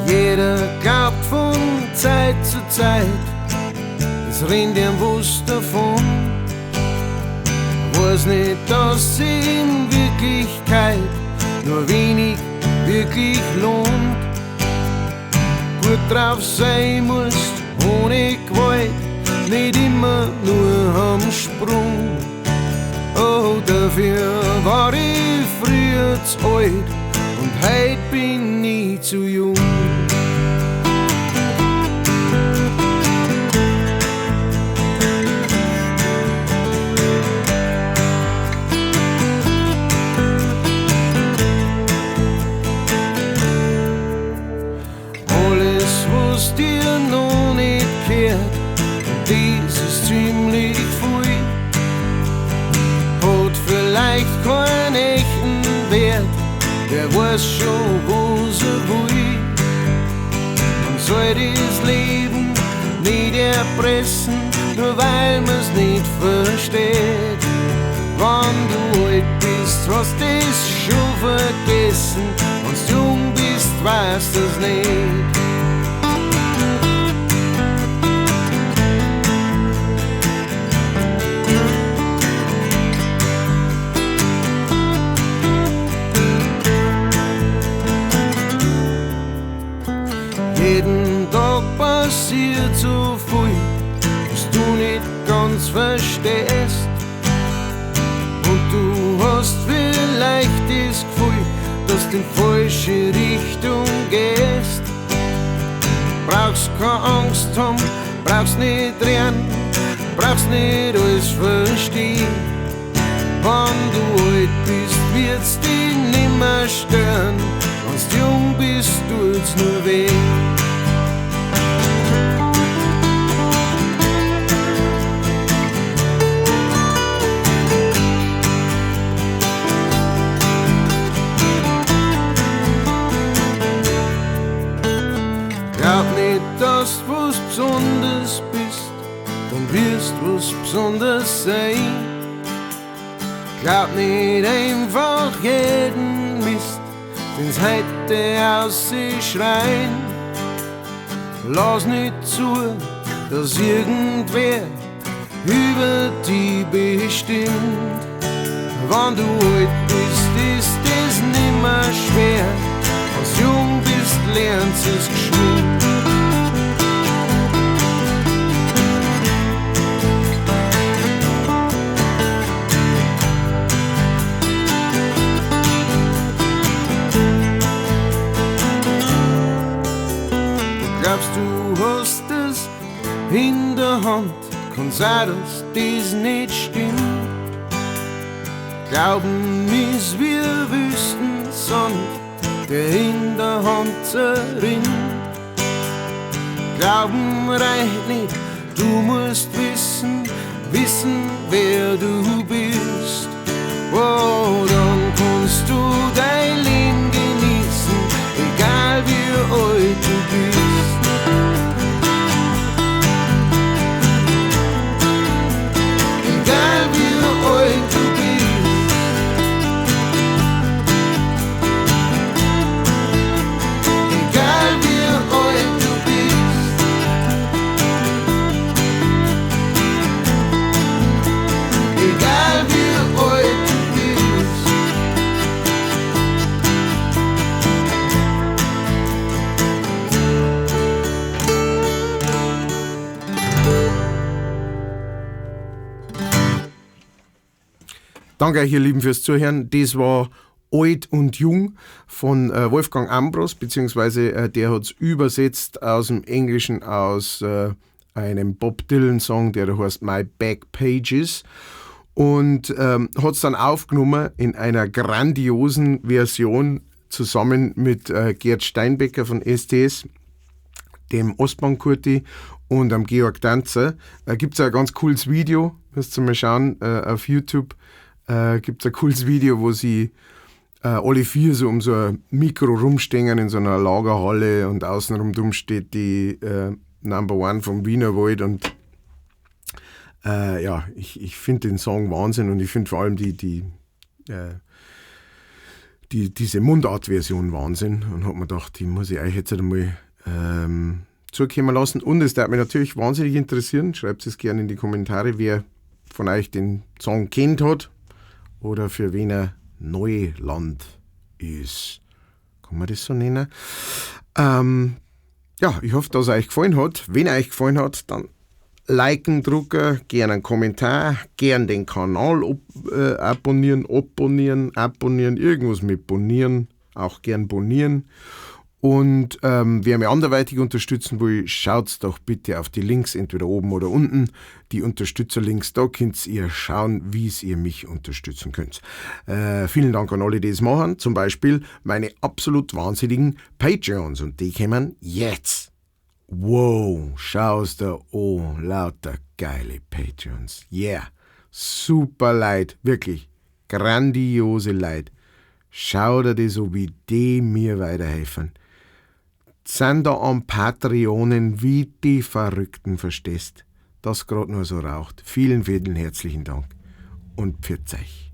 Jeder glaubt von Zeit zu Zeit, es rennt ihm was davon. Weiß nicht, dass sie in Wirklichkeit nur wenig wirklich lohnt. Gut drauf sein musst, ohne Gewalt, nicht immer nur am Sprung. Oh, dafür war ich früher zu alt und heut bin ich zu jung. Alles, was dir noch nicht gehört, das ist ziemlich viel, hat vielleicht keinen echten Wert. Wer weiß schon, was will. Man soll das Leben nicht erpressen, nur weil man's nicht versteht. Wenn du alt bist, hast das schon vergessen. Wenn's jung bist, weißt du's nicht. Jeden Tag passiert so viel, was du nicht ganz verstehst. Und du hast vielleicht das Gefühl, dass du in die falsche Richtung gehst. Brauchst keine Angst haben, brauchst nicht rennen, brauchst nicht alles verstehen. Wenn du alt bist, wird's dich nimmer stören. Wenn's jung bist, tut's nur weh. Glaub nicht, dass du was Besonderes bist, dann wirst du was Besonderes sein. Glaub nicht einfach jeden Mist, den's heute aus sich schreien. Lass nicht zu, dass irgendwer über die bestimmt. Wenn du alt bist, ist das nimmer schwer. Wenn's jung bist, lernst es geschwind. Glaubst du hast es in der Hand, kann sein, dass das nicht stimmt. Glauben ist wie Wüstensand, der in der Hand zerrinnt. Glauben reicht nicht, du musst wissen, wer du bist. Oh, dann kannst du dein Leben genießen, egal wie alt du bist. Egal wie alt du bist. Egal wie alt du bist. Egal wie alt du bist. Danke euch, ihr Lieben, fürs Zuhören. Das war Alt und Jung von Wolfgang Ambros, beziehungsweise der hat es übersetzt aus dem Englischen aus einem Bob Dylan-Song, der da heißt My Back Pages, und hat es dann aufgenommen in einer grandiosen Version zusammen mit Gerd Steinbecker von STS, dem Ostbank-Kurti und am Georg Danzer. Gibt es ein ganz cooles Video, müsst ihr mal schauen, auf YouTube. Gibt es ein cooles Video, wo sie alle vier so um so ein Mikro rumstehen in so einer Lagerhalle und außenrum drum steht die Number One vom Wienerwald und ich finde den Song Wahnsinn und ich finde vor allem diese Mundart-Version Wahnsinn und habe mir gedacht, die muss ich euch jetzt einmal zukommen lassen. Und es würde mich natürlich wahnsinnig interessieren, schreibt es gerne in die Kommentare, wer von euch den Song kennt hat oder für wen er Neuland ist. Kann man das so nennen? Ja, ich hoffe, dass es euch gefallen hat. Wenn euch gefallen hat, dann liken, drucken, gerne einen Kommentar, gerne den Kanal abonnieren, irgendwas mit bonieren, auch gern bonieren. Und wer mich anderweitig unterstützen will, schaut doch bitte auf die Links, entweder oben oder unten, die Unterstützerlinks, da könnt ihr schauen, wie ihr mich unterstützen könnt. Vielen Dank an alle, die es machen, zum Beispiel meine absolut wahnsinnigen Patreons, und die kommen jetzt. Wow, schau's da an, lauter geile Patreons. Yeah, super Leid, wirklich grandiose Leid. Schau dir das so, wie die mir weiterhelfen. Sind da am Patreonen wie die Verrückten, verstehst? Das gerade nur so raucht. Vielen, vielen herzlichen Dank und pfiat euch.